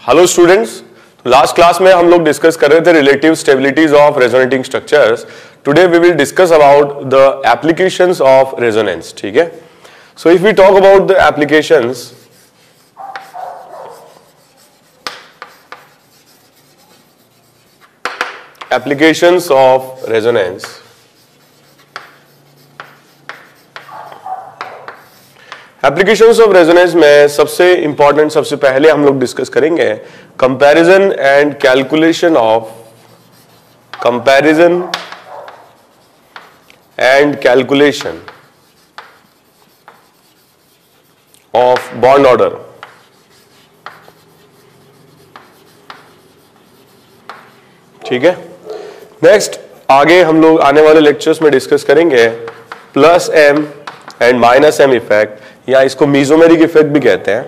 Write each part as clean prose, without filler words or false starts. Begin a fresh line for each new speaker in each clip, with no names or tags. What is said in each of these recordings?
Hello students, last class में हम लोग डिस्कस कर रहे थे relative stabilities of resonating structures. Today we will discuss about the applications of resonance. ठीक है, so if we talk about the applications of resonance, applications of resonance में सबसे इंपॉर्टेंट, सबसे पहले हम लोग डिस्कस करेंगे comparison and calculation of bond order. ठीक है, नेक्स्ट आगे हम लोग आने वाले लेक्चर्स में डिस्कस करेंगे plus M and minus M effect, या इसको मीजोमेरिक इफेक्ट भी कहते हैं.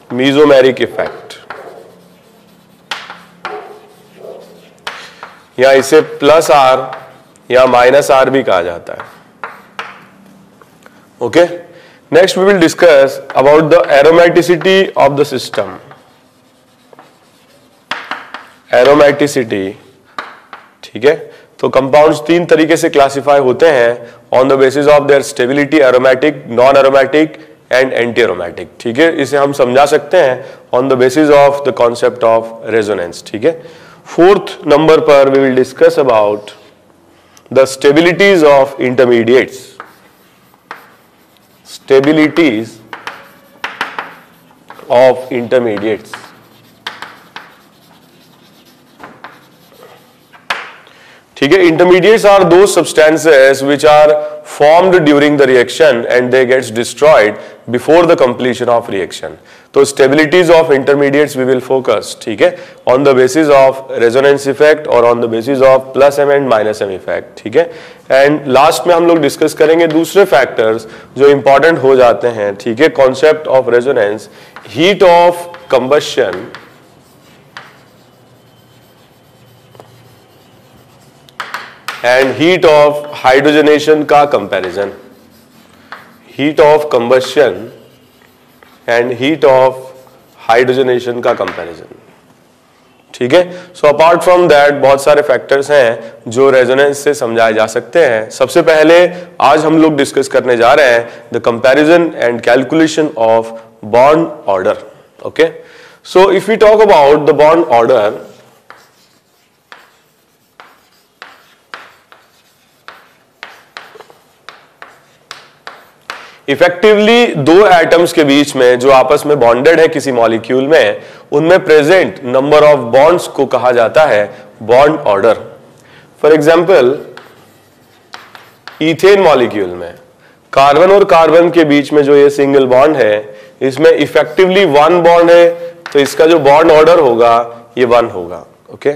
मीजोमेरिक इफेक्ट, या इसे प्लस आर या माइनस आर भी कहा जाता है. Okay, next we will discuss about the aromaticity of the system. Aromaticity, ठीक है, तो कंपाउंड्स तीन तरीके से क्लासिफाई होते हैं on the basis of their stability: aromatic, non aromatic and anti aromatic. ठीक है, इसे हम समझा सकते हैं on the basis of the concept of resonance. ठीक है, फोर्थ नंबर पर we will discuss about the stabilities of intermediates. Stabilities of intermediates. ठीक है, intermediates are those substances which are formed during the reaction and they gets destroyed before the completion of reaction. तो stabilities of intermediates we will focus, ठीक है, on the basis of resonance effect और on the basis of plus m and minus m effect. ठीक है, and last में हम लोग discuss करेंगे दूसरे फैक्टर्स जो इंपॉर्टेंट हो जाते हैं. ठीक है, concept of resonance, heat of combustion and heat of hydrogenation का comparison. Heat of combustion and heat of hydrogenation का कंपैरिजन. ठीक है, सो अपार्ट फ्रॉम दैट बहुत सारे फैक्टर्स हैं जो रेजोनेंस से समझाए जा सकते हैं. सबसे पहले आज हम लोग डिस्कस करने जा रहे हैं the comparison and calculation of bond order. Okay, so if we talk about the bond order, effectively दो एटम्स के बीच में जो आपस में बॉन्डेड है किसी मॉलिक्यूल में, उनमें प्रेजेंट नंबर ऑफ बॉन्ड्स को कहा जाता है bond order. For example, ethane molecule में कार्बन और कार्बन के बीच में जो ये सिंगल बॉन्ड है, इसमें इफेक्टिवली वन बॉन्ड है, तो इसका जो बॉन्ड ऑर्डर होगा ये 1 होगा. Okay,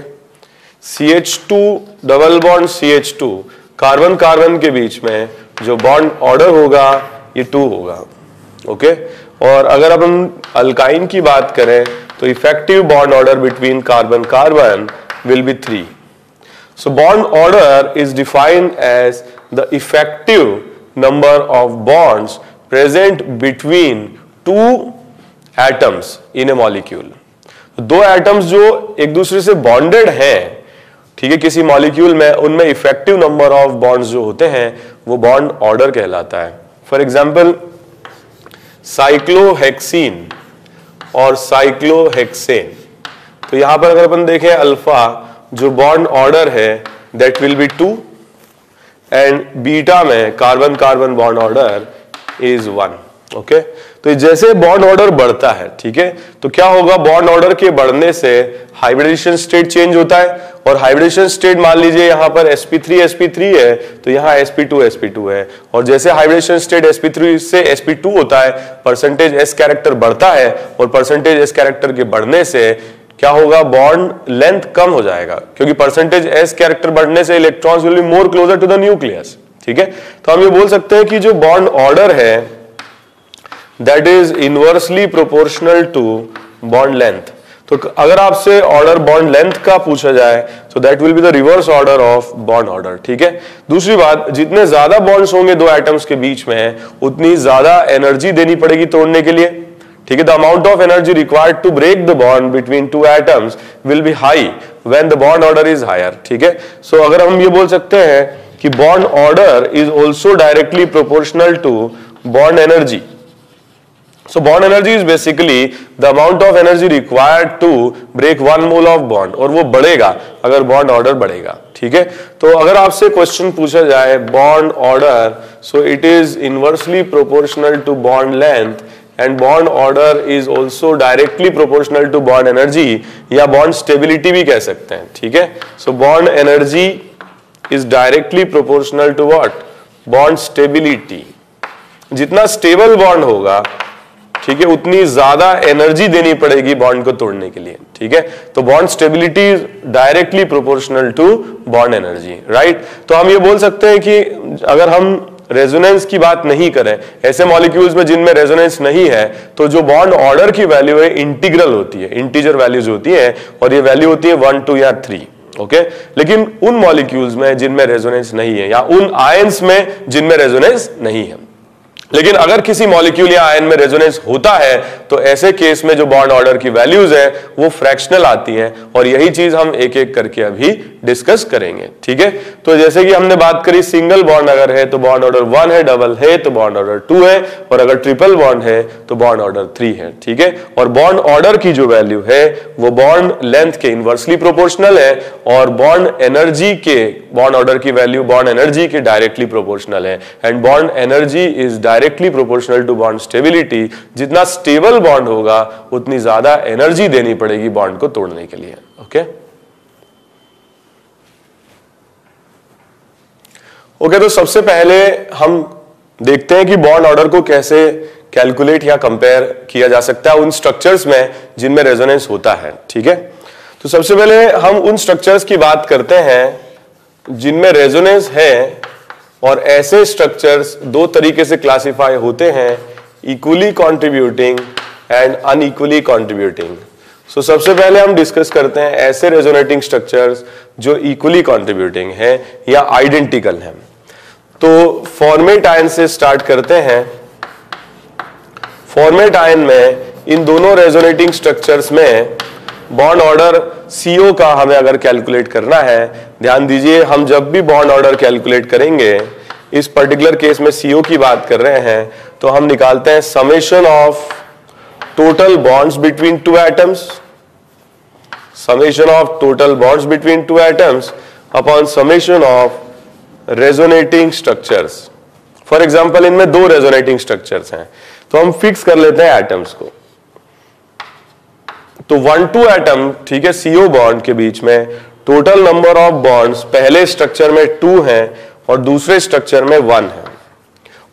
CH2 double bond CH2, carbon carbon के बीच में जो बॉन्ड ऑर्डर होगा ये 2 होगा. ओके, और अगर अपन अल्काइन की बात करें तो effective bond order between carbon carbon will be 3. So bond order is defined as the effective number of bonds present between 2 atoms in a molecule. दो एटम्स जो एक दूसरे से बॉन्डेड हैं, ठीक है, किसी मॉलिक्यूल में, उनमें इफेक्टिव नंबर ऑफ बॉन्ड्स जो होते हैं वो बॉन्ड ऑर्डर कहलाता है. फॉर एग्जाम्पल, साइक्लोहेक्सीन और साइक्लोहेक्सेन. तो यहां पर अगर अपन देखें अल्फा, जो बॉन्ड ऑर्डर है that will be 2, and beta में carbon carbon bond order is 1. Okay, तो जैसे बॉन्ड ऑर्डर बढ़ता है, ठीक है, तो क्या होगा, बॉन्ड ऑर्डर के बढ़ने से हाइब्रिडेशन स्टेट चेंज होता है, और हाइब्रिडेशन स्टेट मान लीजिए यहां पर sp3 sp3 है तो यहां sp2 sp2 है, और जैसे हाइब्रिडेशन स्टेट sp3 से sp2 होता है, परसेंटेज s कैरेक्टर बढ़ता है, और परसेंटेज s कैरेक्टर के बढ़ने से क्या होगा, बॉन्ड लेंथ कम हो जाएगा, क्योंकि परसेंटेज s कैरेक्टर बढ़ने से electrons will be more closer to the nucleus. ठीक है, तो हम ये बोल सकते हैं कि जो बॉन्ड ऑर्डर है that is inversely proportional to bond length. तो अगर आपसे ऑर्डर बॉन्ड लेंथ का पूछा जाए तो that will be the reverse order of bond order. ठीक है, दूसरी बात, जितने ज्यादा बॉन्ड्स होंगे दो एटम्स के बीच में, उतनी ज्यादा एनर्जी देनी पड़ेगी तोड़ने के लिए. ठीक है, the amount of energy required to break the bond between two atoms will be high when the bond order is higher. ठीक है, सो अगर हम ये बोल सकते हैं कि bond order is also directly proportional to bond energy. So bond energy is basically the amount of energy required to break 1 mole of bond, और वो बढ़ेगा अगर बॉन्ड ऑर्डर बढ़ेगा। ठीक है, तो अगर आपसे क्वेश्चन पूछा जाए bond order, so it is inversely proportional to bond length and bond order is also directly proportional to bond energy, या बॉन्ड स्टेबिलिटी भी कह सकते हैं। ठीक है, so bond energy is directly proportional to what, bond stability. जितना stable bond होगा, ठीक है, उतनी ज्यादा एनर्जी देनी पड़ेगी बॉन्ड को तोड़ने के लिए। ठीक है, तो bond stability is directly proportional to bond energy, right. तो हम ये बोल सकते हैं कि अगर हम रेजोनेंस की बात नहीं करें, ऐसे मॉलिक्यूल्स में जिनमें रेजोनेंस नहीं है, तो जो बॉन्ड ऑर्डर की वैल्यू है इंटीग्रल होती है, इंटीजर वैल्यूज होती है, और ये वैल्यू होती है 1, 2 या 3। ओके, लेकिन उन मॉलिक्यूल्स में जिनमें रेजोनेंस नहीं है, या उन आयंस में जिनमें रेजोनेंस नहीं है। लेकिन अगर किसी मॉलिक्यूल या आयन में रेजोनेंस होता है, तो ऐसे केस में जो बॉन्ड ऑर्डर की वैल्यूज है वो फ्रैक्शनल आती हैं, और यही चीज हम एक एक करके अभी डिस्कस करेंगे। ठीक है, तो जैसे कि हमने बात करी, सिंगल बॉन्ड अगर है तो बॉन्ड ऑर्डर 1 है, डबल है तो बॉन्ड ऑर्डर 2 है, और अगर ट्रिपल बॉन्ड है तो बॉन्ड ऑर्डर 3 है। ठीक है, और बॉन्ड ऑर्डर की जो वैल्यू है वो बॉन्ड लेंथ के इनवर्सली प्रोपोर्शनल है, और बॉन्ड एनर्जी के, बॉन्ड ऑर्डर की वैल्यू बॉन्ड एनर्जी के डायरेक्टली प्रोपोर्शनल है, and bond energy is directly proportional to bond stability. जितना स्टेबल बॉन्ड होगा उतनी ज्यादा एनर्जी देनी पड़ेगी बॉन्ड को तोड़ने के लिए। ओके ओके, तो सबसे पहले हम देखते हैं कि बॉन्ड ऑर्डर को कैसे कैलकुलेट या कंपेयर किया जा सकता है उन स्ट्रक्चर्स में जिनमें रेजोनेंस होता है। ठीक है, तो सबसे पहले हम उन स्ट्रक्चर्स की बात करते हैं जिनमें रेजोनेंस है, और ऐसे स्ट्रक्चर्स दो तरीके से क्लासिफाई होते हैं, equally contributing and unequally contributing. So सबसे पहले हम डिस्कस करते हैं ऐसे रेजोनेटिंग स्ट्रक्चर्स जो इक्वली कंट्रीब्यूटिंग हैं या आइडेंटिकल हैं। तो फॉर्मेट आयन से स्टार्ट करते हैं। फॉर्मेट आयन में इन दोनों रेजोनेटिंग स्ट्रक्चर्स में बॉन्ड ऑर्डर CO का हमें अगर कैलकुलेट करना है, ध्यान दीजिए, हम जब भी बॉन्ड ऑर्डर कैलकुलेट करेंगे, इस पर्टिकुलर केस में CO की बात कर रहे हैं, तो हम निकालते हैं summation of total bonds between two atoms, summation of total bonds between two atoms upon summation of resonating structures. For example, इनमें दो रेजोनेटिंग स्ट्रक्चर्स हैं, तो हम फिक्स कर लेते हैं एटम्स को। तो 1-2 एटम, ठीक है, CO बॉन्ड के बीच में टोटल नंबर ऑफ बॉन्ड्स पहले स्ट्रक्चर में 2 हैं और दूसरे स्ट्रक्चर में 1 है,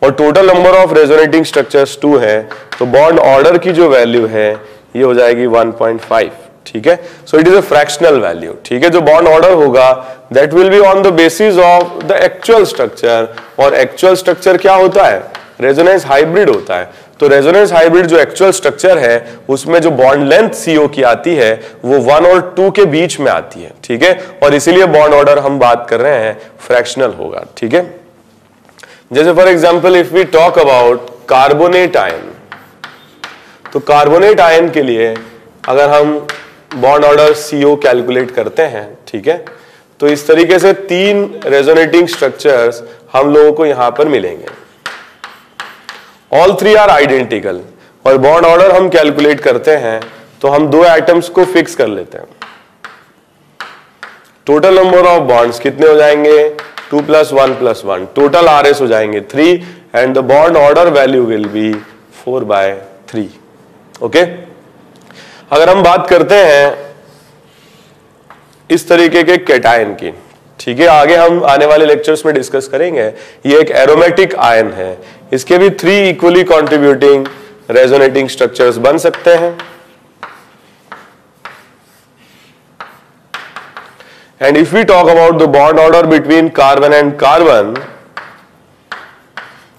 और total number of resonating structures 2 है, तो बॉन्ड ऑर्डर की जो वैल्यू है ये हो जाएगी 1.5। ठीक है, सो it is a fractional value. ठीक है, जो बॉन्ड ऑर्डर होगा that will be on the basis of the actual structure, और एक्चुअल स्ट्रक्चर क्या होता है, रेजोनेंस हाइब्रिड होता है। तो रेजोनेंस हाइब्रिड जो एक्चुअल स्ट्रक्चर है उसमें जो बॉन्ड लेंथ CO की आती है वो 1 और 2 के बीच में आती है। ठीक है, और इसीलिए बॉन्ड ऑर्डर हम बात कर रहे हैं फ्रैक्शनल होगा। ठीक है, जैसे for example if we talk about carbonate ion, तो कार्बोनेट आयन के लिए अगर हम बॉन्ड ऑर्डर CO कैलकुलेट करते हैं, ठीक है, तो इस तरीके से 3 रेजोनेटिंग स्ट्रक्चर्स हम लोगों को यहां पर मिलेंगे। ऑल 3 आर आइडेंटिकल, और बॉन्ड ऑर्डर हम कैलकुलेट करते हैं तो हम 2 एटम्स को फिक्स कर लेते हैं। टोटल नंबर ऑफ बॉन्ड्स कितने हो जाएंगे, 2 + 1 + 1, टोटल RS हो जाएंगे 3, and the bond order value will B 4/3। Okay, अगर हम बात करते हैं इस तरीके के कैटायन की, ठीक है, आगे हम आने वाले लेक्चर्स में डिस्कस करेंगे। ये एक एरोमेटिक आयन है, इसके भी 3 इक्वली कंट्रीब्यूटिंग रेजोनेटिंग स्ट्रक्चर्स बन सकते हैं। And if we talk about the bond order between carbon and carbon,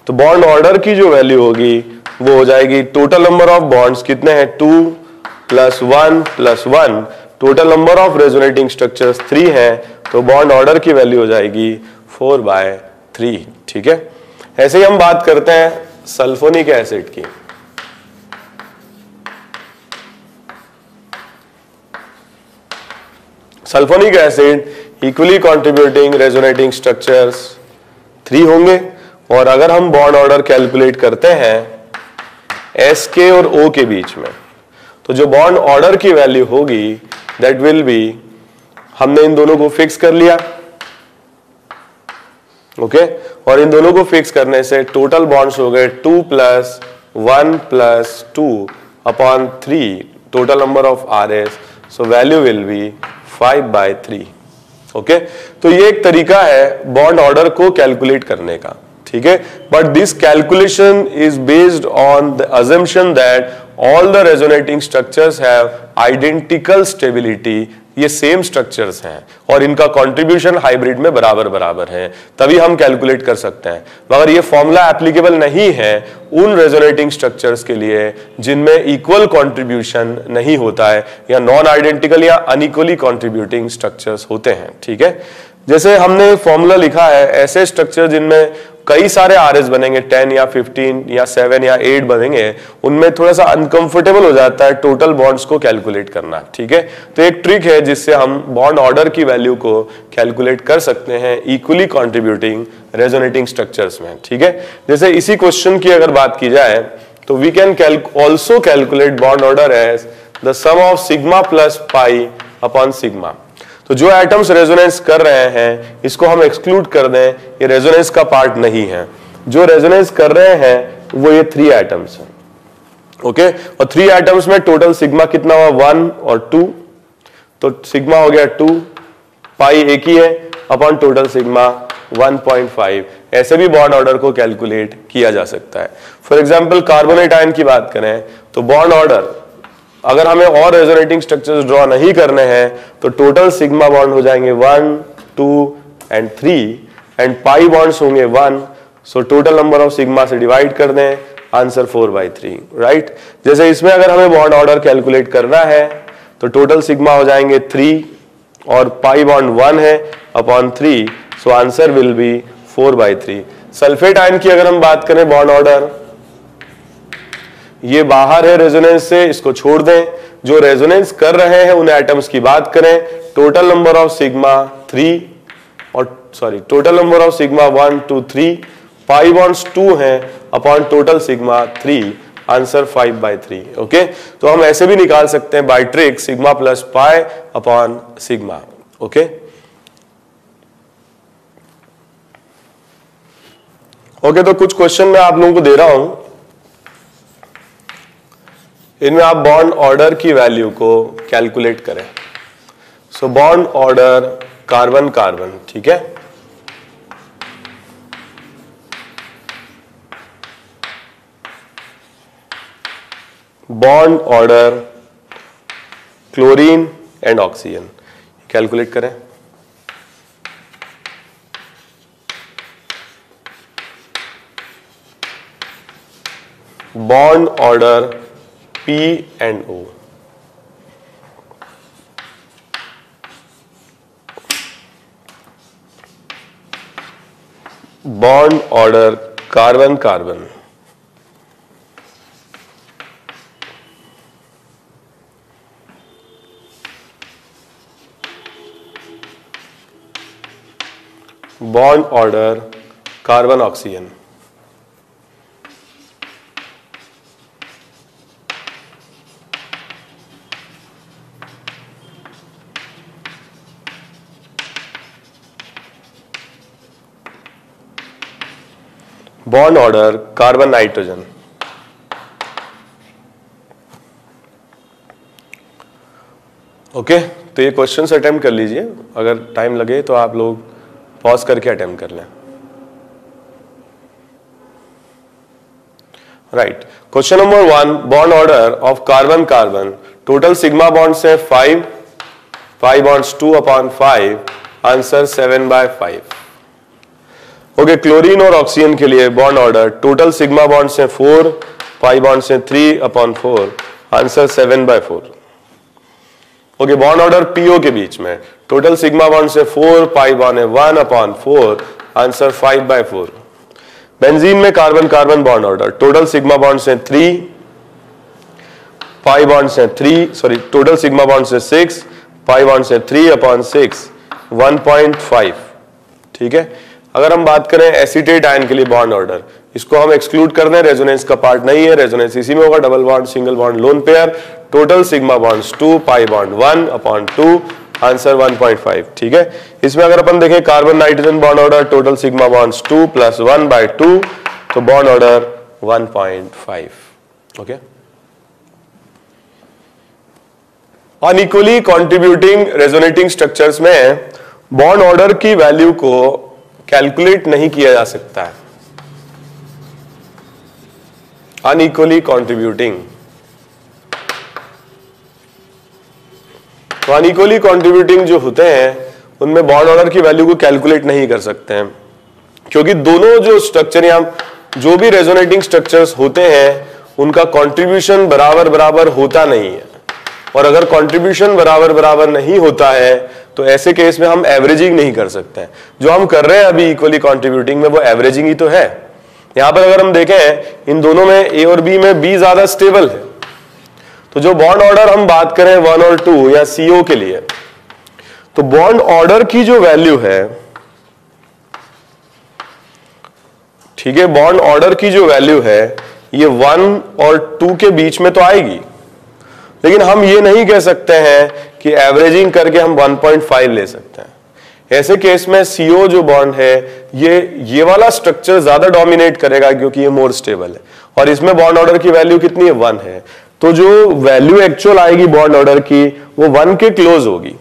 तो बॉन्ड ऑर्डर की जो वैल्यू होगी वो हो जाएगी, टोटल नंबर ऑफ बॉन्ड्स कितने हैं, 2 + 1 + 1, total number of resonating structures 3 है, तो बॉन्ड ऑर्डर की वैल्यू हो जाएगी 4/3। ठीक है, ऐसे ही हम बात करते हैं सल्फोनिक एसिड की। Sulphonic acid equally contributing resonating structures 3 होंगे। और अगर हम बॉन्ड ऑर्डर कैलकुलेट करते हैं SK और O के बीच में, तो जो बॉन्ड ऑर्डर की वैल्यू होगी दैट विल बी, हमने इन दोनों को फिक्स कर लिया, ओके और इन दोनों को फिक्स करने से टोटल बॉन्ड्स हो गए 2 + 1 + 2 upon 3 total number of RS, so value will B 5/3। Okay तो ये एक तरीका है बॉन्ड ऑर्डर को कैलकुलेट करने का, ठीक है। But this calculation is based on the assumption that all the resonating structures have identical stability, ये सेम स्ट्रक्चर्स हैं और इनका कंट्रीब्यूशन हाइब्रिड में बराबर बराबर है, तभी हम कैलकुलेट कर सकते हैं। मगर ये फॉर्मूला एप्लीकेबल नहीं है उन रेजोनेटिंग स्ट्रक्चर्स के लिए जिनमें इक्वल कंट्रीब्यूशन नहीं होता है या नॉन आइडेंटिकल या अनइक्वली कंट्रीब्यूटिंग स्ट्रक्चर्स होते हैं, ठीक है। जैसे हमने फॉर्मूला लिखा है, ऐसे स्ट्रक्चर जिनमें कई सारे RS बनेंगे, 10 या 15 या 7 या 8 बनेंगे, उनमें थोड़ा सा अनकंफर्टेबल हो जाता है टोटल बॉन्ड्स को कैलकुलेट करना, ठीक है। तो एक ट्रिक है जिससे हम बॉन्ड ऑर्डर की वैल्यू को कैलकुलेट कर सकते हैं इक्वली कंट्रीब्यूटिंग रेजोनेटिंग स्ट्रक्चर्स में, ठीक है। जैसे इसी क्वेश्चन की अगर बात की जाए तो we can also calculate bond order as the sum of sigma plus pi upon sigma. तो जो एटम्स रेजोनेंस कर रहे हैं इसको हम एक्सक्लूड कर दें, ये रेजोनेंस का पार्ट नहीं है। जो रेजोनेंस कर रहे हैं वो ये 3 एटम्स हैं, ओके और 3 एटम्स में टोटल सिग्मा कितना हुआ 1 और 2, तो सिग्मा हो गया 2, पाई एक ही है अपॉन टोटल सिग्मा 1.5। ऐसे भी बॉन्ड ऑर्डर को कैलकुलेट किया जा सकता है। फॉर एग्जाम्पल कार्बोनेट आयन की बात करें तो बॉन्ड ऑर्डर अगर हमें और रेजोनेटिंग स्ट्रक्चर्स ड्रॉ नहीं करने हैं तो टोटल सिग्मा बॉन्ड हो जाएंगे 1, 2 एंड 3 एंड पाई बॉन्ड्स होंगे 1, so total number of sigma से डिवाइड कर दें, आंसर 4/3, राइट। जैसे इसमें अगर हमें बॉन्ड ऑर्डर कैलकुलेट करना है तो टोटल सिग्मा हो जाएंगे 3 और पाई बॉन्ड 1 है upon 3, so answer will be 4/3। Sulphate ion की अगर हम बात करें बॉन्ड ऑर्डर, ये बाहर है रेजोनेंस से, इसको छोड़ दें। जो रेजोनेंस कर रहे हैं उन एटम्स की बात करें, टोटल नंबर ऑफ सिग्मा 3 और total number of sigma 1, 2, 3, pi bonds 2 हैं upon total sigma 3, answer 5/3। Okay तो हम ऐसे भी निकाल सकते हैं by trick sigma plus pi upon sigma. Okay okay तो कुछ क्वेश्चन मैं आप लोगों को दे रहा हूं, इनमें आप बॉन्ड ऑर्डर की वैल्यू को कैलकुलेट करें। So bond order carbon carbon, ठीक है, bond order chlorine and oxygen calculate करें। Bond order P and O, bond order carbon carbon, bond order carbon oxygen, bond order carbon nitrogen. Okay तो ये questions attempt कर लीजिए, अगर time लगे तो आप लोग पॉज करके अटेम्प्ट कर लें। Right, question number 1, bond order of carbon carbon, total sigma bonds है 5, पाई bonds 2 upon 5, answer 7/5। Okay chlorine और ऑक्सीजन के लिए bond order, total sigma bonds हैं 4, पाई बॉन्ड्स हैं 3 upon 4, answer 7/4। Okay bond order PO के बीच में, टोटल सिग्मा बॉन्ड्स हैं 4, पाई बॉन्ड है 1 अपॉन 4, आंसर 5/4। बेंजीन में carbon carbon bond order, total sigma bonds हैं 3, पाई बॉन्ड्स हैं 3, टोटल सिग्मा बॉन्ड्स हैं 6, पाई बॉन्ड से 3/6 1.5। ठीक है, अगर हम बात करें एसीटेट आयन के लिए बॉन्ड ऑर्डर, इसको हम एक्सक्लूड कर दें, रेजोनेंस का पार्ट नहीं है, रेजोनेंस इसी में होगा, double bond, single bond, lone pair, total sigma bonds 2, pi bond 1/2, answer 1.5। ठीक है, इसमें अगर अपन देखें carbon nitrogen bond order, total sigma bonds 2 + 1/2, तो bond order 1.5। Okay, unequally contributing resonating structures में बॉन्ड ऑर्डर की वैल्यू को कैलकुलेट नहीं किया जा सकता है। अनइक्वली कॉन्ट्रीब्यूटिंग, तो अनइक्वली कॉन्ट्रीब्यूटिंग जो होते हैं उनमें बॉन्ड ऑर्डर की वैल्यू को कैलकुलेट नहीं कर सकते हैं, क्योंकि दोनों जो स्ट्रक्चर या जो भी रेजोनेटिंग स्ट्रक्चर्स होते हैं उनका कंट्रीब्यूशन बराबर बराबर होता नहीं है, और अगर कंट्रीब्यूशन बराबर बराबर नहीं होता है तो ऐसे केस में हम एवरेजिंग नहीं कर सकते हैं। जो हम कर रहे हैं अभी इक्वली कंट्रीब्यूटिंग में वो एवरेजिंग ही तो है। यहां पर अगर हम देखें इन दोनों में ए और बी में बी ज्यादा स्टेबल है, तो जो बॉन्ड ऑर्डर हम बात करें 1 और 2 या CO के लिए, तो बॉन्ड ऑर्डर की जो वैल्यू है, ठीक है, बॉन्ड ऑर्डर की जो वैल्यू है ये 1 और 2 के बीच में तो आएगी, लेकिन हम ये नहीं कह सकते हैं कि एवरेजिंग करके हम 1.5 ले सकते हैं। ऐसे केस में CO जो बॉन्ड है ये वाला स्ट्रक्चर ज्यादा डोमिनेट करेगा क्योंकि ये मोर स्टेबल है, और इसमें बॉन्ड ऑर्डर की वैल्यू कितनी है, 1 है, तो जो वैल्यू एक्चुअल आएगी बॉन्ड ऑर्डर की वो 1 के क्लोज होगी।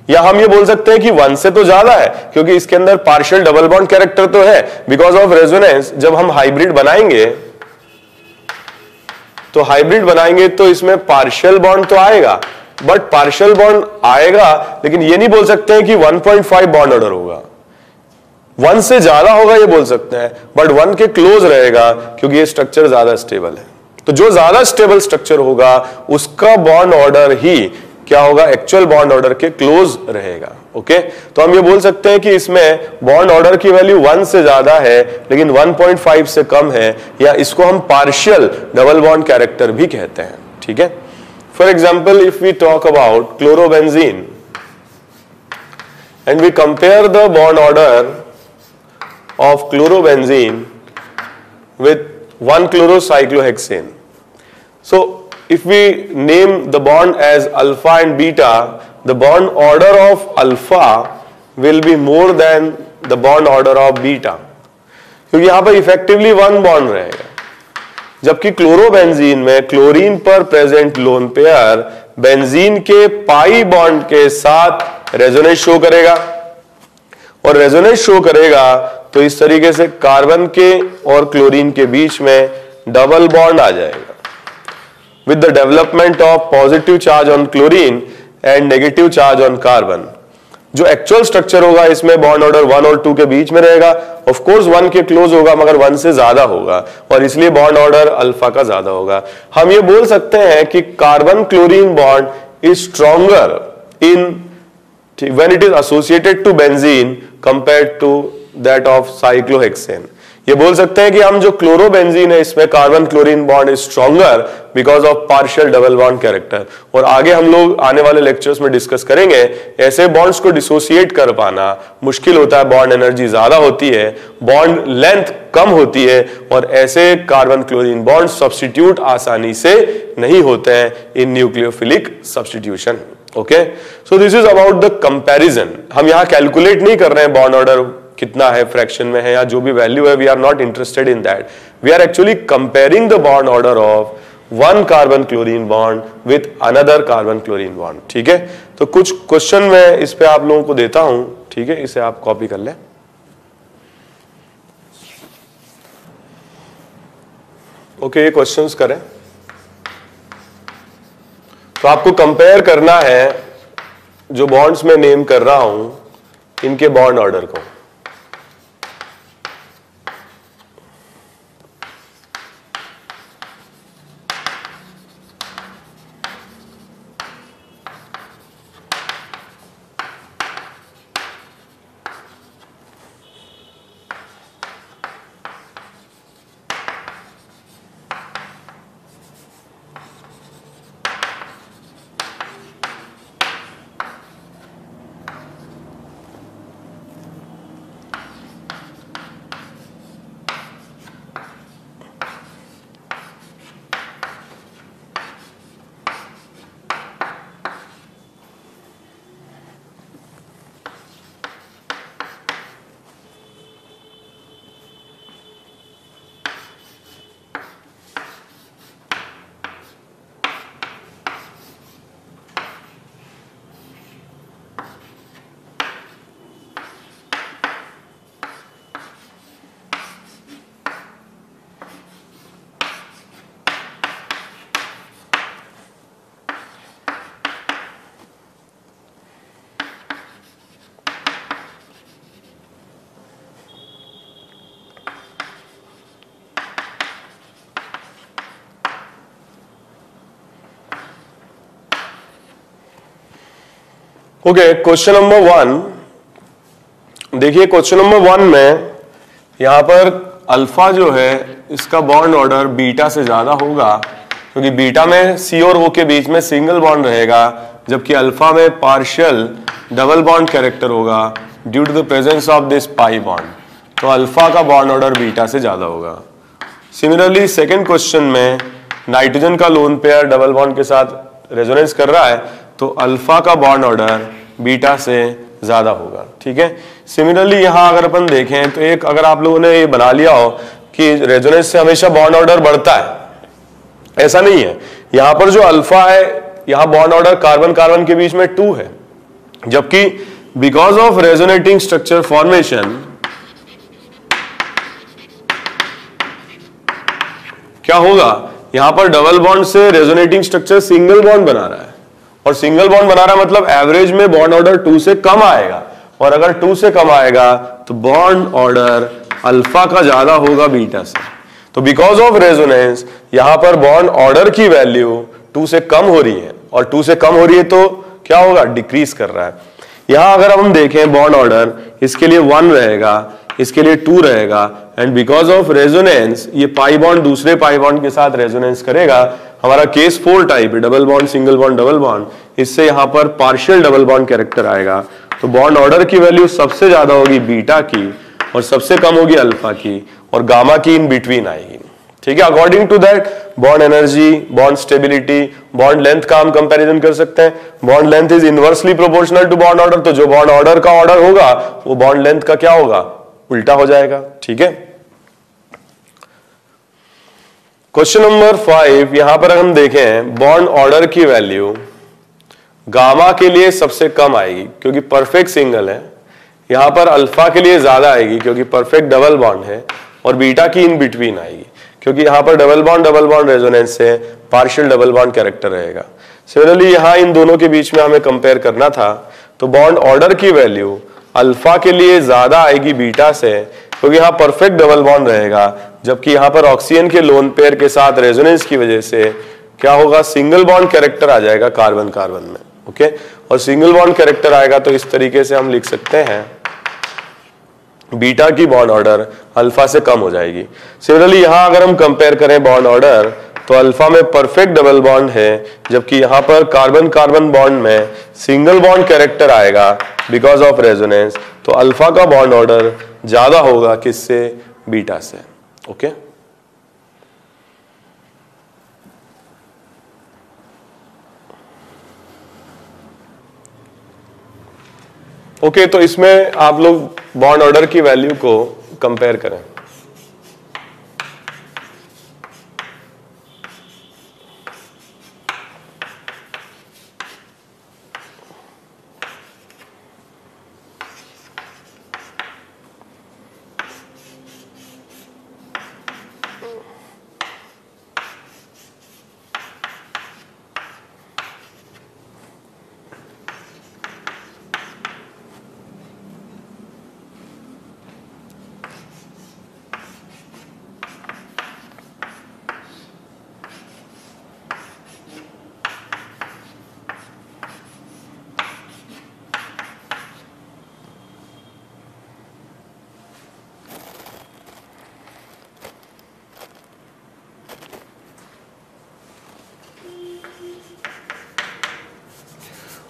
या हम ये बोल सकते हैं कि 1 से तो ज्यादा है, क्योंकि इसके अंदर पार्शियल डबल बॉन्ड कैरेक्टर तो है बिकॉज ऑफ रेजोनेंस। जब हम हाइब्रिड बनाएंगे तो इसमें पार्शियल बॉन्ड तो आएगा, बट पार्शियल बॉन्ड आएगा, लेकिन ये नहीं बोल सकते हैं कि 1.5 बॉन्ड ऑर्डर होगा। 1 से ज्यादा होगा ये बोल सकते हैं, बट 1 के क्लोज रहेगा क्योंकि ये स्ट्रक्चर ज्यादा स्टेबल है। तो जो ज्यादा स्टेबल स्ट्रक्चर होगा उसका बॉन्ड ऑर्डर ही क्या होगा, एक्चुअल बॉन्ड ऑर्डर के क्लोज रहेगा। ओके, तो हम ये बोल सकते हैं कि इसमें बॉन्ड ऑर्डर की वैल्यू 1 से ज्यादा है लेकिन 1.5 से कम है, या इसको हम पार्शियल डबल बॉन्ड कैरेक्टर भी कहते हैं। ठीक है, for example if we talk about chlorobenzene and we compare the bond order of chlorobenzene with 1-chlorocyclohexane. So if we name the bond as alpha and beta, the bond order of alpha will be more than the bond order of beta, क्योंकि यहां पर effectively 1 bond रहेगा, जबकि chlorobenzene में chlorine पर present lone pair benzene के pi bond के साथ रेजोनेंस शो करेगा, और रेजोनेंस शो करेगा तो इस तरीके से कार्बन के और क्लोरीन के बीच में डबल बॉन्ड आ जाएगा with the development of positive charge on chlorine and negative charge on carbon. जो एक्चुअल स्ट्रक्चर होगा इसमें बॉन्ड ऑर्डर 1 और 2 के बीच में रहेगा, ऑफ कोर्स 1 के क्लोज होगा मगर 1 से ज्यादा होगा, और इसलिए बॉन्ड ऑर्डर अल्फा का ज्यादा होगा। हम ये बोल सकते हैं कि carbon chlorine bond is stronger in when it is associated to benzene compared to that of cyclohexane। ये बोल सकते हैं कि हम जो क्लोरोबेंजीन है इसमें carbon chlorine bond is stronger because of partial double bond character, और आगे हम लोग आने वाले लेक्चर्स में डिस्कस करेंगे ऐसे बॉन्ड्स को डिसोसिएट कर पाना मुश्किल होता है, बॉन्ड एनर्जी ज्यादा होती है, बॉन्ड लेंथ कम होती है, और ऐसे कार्बन क्लोरीन बॉन्ड सब्स्टिट्यूट आसानी से नहीं होते हैं in nucleophilic substitution. Okay, so this is about the comparison. हम यहां कैलकुलेट नहीं कर रहे हैं बॉन्ड ऑर्डर कितना है, फ्रैक्शन में है या जो भी वैल्यू है, we are not interested in that, we are actually comparing the bond order of 1 carbon chlorine bond with another carbon chlorine bond. ठीक है, तो कुछ क्वेश्चन मैं इस पे आप लोगों को देता हूं, ठीक है, इसे आप कॉपी कर लें। ओके, ये क्वेश्चंस करें। तो आपको कंपेयर करना है जो बॉन्ड्स में नेम कर रहा हूं इनके बॉन्ड ऑर्डर को। ओके, क्वेश्चन नंबर 1 देखिए। क्वेश्चन नंबर 1 में यहां पर अल्फा जो है इसका बॉन्ड ऑर्डर बीटा से ज्यादा होगा, क्योंकि बीटा में सी और ओ के बीच में सिंगल बॉन्ड रहेगा, जबकि अल्फा में पार्शियल डबल बॉन्ड कैरेक्टर होगा due to the presence of this pi bond. तो अल्फा का बॉन्ड ऑर्डर बीटा से ज्यादा होगा। सिमिलरली सेकेंड क्वेश्चन में नाइट्रोजन का लोन पेयर डबल बॉन्ड के साथ रेजोनेंस कर रहा है, तो अल्फा का बॉन्ड ऑर्डर बीटा से ज्यादा होगा। ठीक है। सिमिलरली यहां अगर अपन देखें तो एक अगर आप लोगों ने ये बना लिया हो कि रेजोनेंस से हमेशा बॉन्ड ऑर्डर बढ़ता है, ऐसा नहीं है। यहां पर जो अल्फा है, यहां बॉन्ड ऑर्डर कार्बन कार्बन के बीच में 2 है, जबकि because of resonating structure formation क्या होगा, यहां पर डबल बॉन्ड से रेजोनेटिंग स्ट्रक्चर सिंगल बॉन्ड बना रहा है, और सिंगल बॉन्ड बना रहा है मतलब एवरेज में बॉन्ड ऑर्डर 2 से कम आएगा, और अगर 2 से कम आएगा तो बॉन्ड ऑर्डर अल्फा का ज्यादा होगा बीटा से। तो बिकॉज ऑफ रेजोनेंस यहां पर बॉन्ड ऑर्डर की वैल्यू 2 से कम हो रही है, और 2 से कम हो रही है तो क्या होगा, डिक्रीज कर रहा है। यहां अगर हम देखें बॉन्ड ऑर्डर, इसके लिए 1 रहेगा, इसके लिए 2 रहेगा, एंड बिकॉज ऑफ रेजोनेंस ये पाई बॉन्ड दूसरे पाई बॉन्ड के साथ रेजोनेंस करेगा। हमारा केस 4 टाइप है, double bond single bond double bond, इससे यहां पर पार्शियल डबल बॉन्ड कैरेक्टर आएगा। तो बॉन्ड ऑर्डर की वैल्यू सबसे ज्यादा होगी बीटा की, और सबसे कम होगी अल्फा की, और गामा की इन बिटवीन आएगी। ठीक है। According to that bond energy, bond stability, bond length का हम कंपैरिजन कर सकते हैं। Bond length is inversely proportional to bond order, तो जो बॉन्ड ऑर्डर का ऑर्डर होगा वो बॉन्ड लेंथ का क्या होगा, उल्टा हो जाएगा। ठीक है। क्वेश्चन नंबर 5, यहां पर हम देखें बॉन्ड ऑर्डर की वैल्यू गामा के लिए सबसे कम आएगी क्योंकि परफेक्ट सिंगल है, यहां पर अल्फा के लिए ज्यादा आएगी क्योंकि परफेक्ट डबल बॉन्ड है, और बीटा की इन बिटवीन आएगी क्योंकि यहां पर डबल बॉन्ड रेजोनेंस से पार्शियल डबल बॉन्ड कैरेक्टर रहेगा। सिमिलरली यहां इन दोनों के बीच में हमें कंपेयर करना था, तो बॉन्ड ऑर्डर की वैल्यू अल्फा के लिए ज्यादा आएगी बीटा से, क्योंकि यहां परफेक्ट डबल बॉन्ड रहेगा, जबकि यहां पर ऑक्सीजन के लोन पेयर के साथ रेजोनेंस की वजह से क्या होगा, सिंगल बॉन्ड कैरेक्टर आ जाएगा कार्बन कार्बन में। ओके, और सिंगल बॉन्ड कैरेक्टर आएगा तो इस तरीके से हम लिख सकते हैं बीटा की बॉन्ड ऑर्डर अल्फा से कम हो जाएगी। सिमिलरली यहां अगर हम कंपेयर करें बॉन्ड ऑर्डर, तो अल्फा में परफेक्ट डबल बॉन्ड है, जबकि यहां पर कार्बन कार्बन बॉन्ड में सिंगल बॉन्ड कैरेक्टर आएगा बिकॉज ऑफ रेजोनेंस, तो अल्फा का बॉन्ड ऑर्डर ज्यादा होगा किससे, बीटा से। ओके ओके, तो इसमें आप लोग बॉन्ड ऑर्डर की वैल्यू को कंपेयर करें।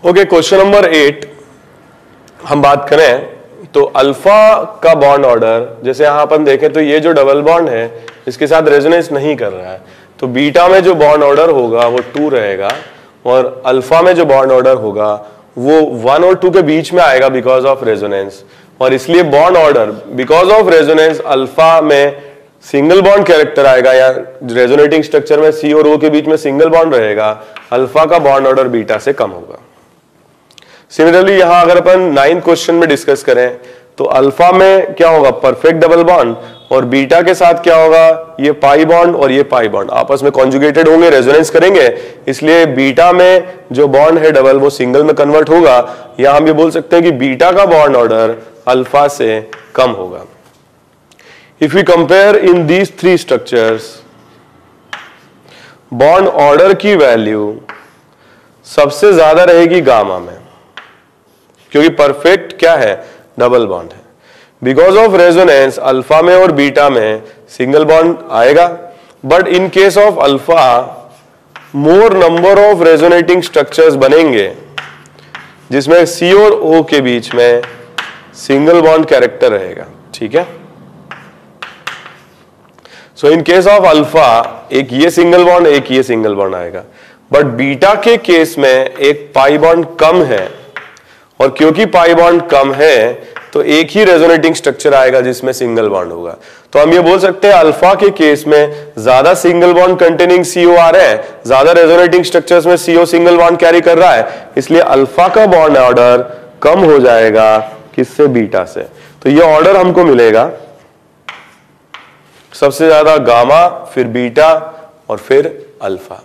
ओके, क्वेश्चन नंबर 8 हम बात करें तो अल्फा का बॉन्ड ऑर्डर, जैसे यहां अपन देखें तो ये जो डबल बॉन्ड है इसके साथ रेजोनेंस नहीं कर रहा है, तो बीटा में जो बॉन्ड ऑर्डर होगा वो 2 रहेगा, और अल्फा में जो बॉन्ड ऑर्डर होगा वो 1 और 2 के बीच में आएगा बिकॉज ऑफ रेजोनेंस, और इसलिए bond order because of resonance alpha में सिंगल बॉन्ड कैरेक्टर आएगा, या रेजोनेटिंग स्ट्रक्चर में सी और ओ के बीच में सिंगल बॉन्ड रहेगा, अल्फा का बॉन्ड ऑर्डर बीटा से कम होगा। सिमिलरली यहां अगर अपन 9th क्वेश्चन में डिस्कस करें तो अल्फा में क्या होगा, परफेक्ट डबल बॉन्ड, और बीटा के साथ क्या होगा, ये पाई बॉन्ड और ये पाई बॉन्ड आपस में कॉन्जुगेटेड होंगे, रेजोनेंस करेंगे, इसलिए बीटा में जो बॉन्ड है डबल वो सिंगल में कन्वर्ट होगा, या हम ये बोल सकते हैं कि बीटा का बॉन्ड ऑर्डर अल्फा से कम होगा। If we compare in these 3 structures, bond order की वैल्यू सबसे ज्यादा रहेगी गामा में, क्योंकि परफेक्ट क्या है, डबल बॉन्ड है। बिकॉज ऑफ रेजोनेंस अल्फा में और बीटा में सिंगल बॉन्ड आएगा, but in case of alpha more number of resonating structures बनेंगे जिसमें सी और ओ के बीच में सिंगल बॉन्ड कैरेक्टर रहेगा, ठीक है। सो इन केस ऑफ अल्फा एक ये सिंगल बॉन्ड, एक ये सिंगल बॉन्ड आएगा, बट बीटा के केस में एक पाई बॉन्ड कम है, और क्योंकि पाई बॉन्ड कम है तो एक ही रेजोनेटिंग स्ट्रक्चर आएगा जिसमें सिंगल बॉन्ड होगा। तो हम ये बोल सकते हैं अल्फा के केस में ज्यादा सिंगल बॉन्ड कंटेनिंग सीओ आ रहे हैं, ज्यादा रेजोनेटिंग स्ट्रक्चर्स में सीओ सिंगल बॉन्ड कैरी कर रहा है, इसलिए अल्फा का बॉन्ड ऑर्डर कम हो जाएगा किससे, बीटा से। तो ये ऑर्डर हमको मिलेगा सबसे ज्यादा गामा, फिर बीटा और फिर अल्फा।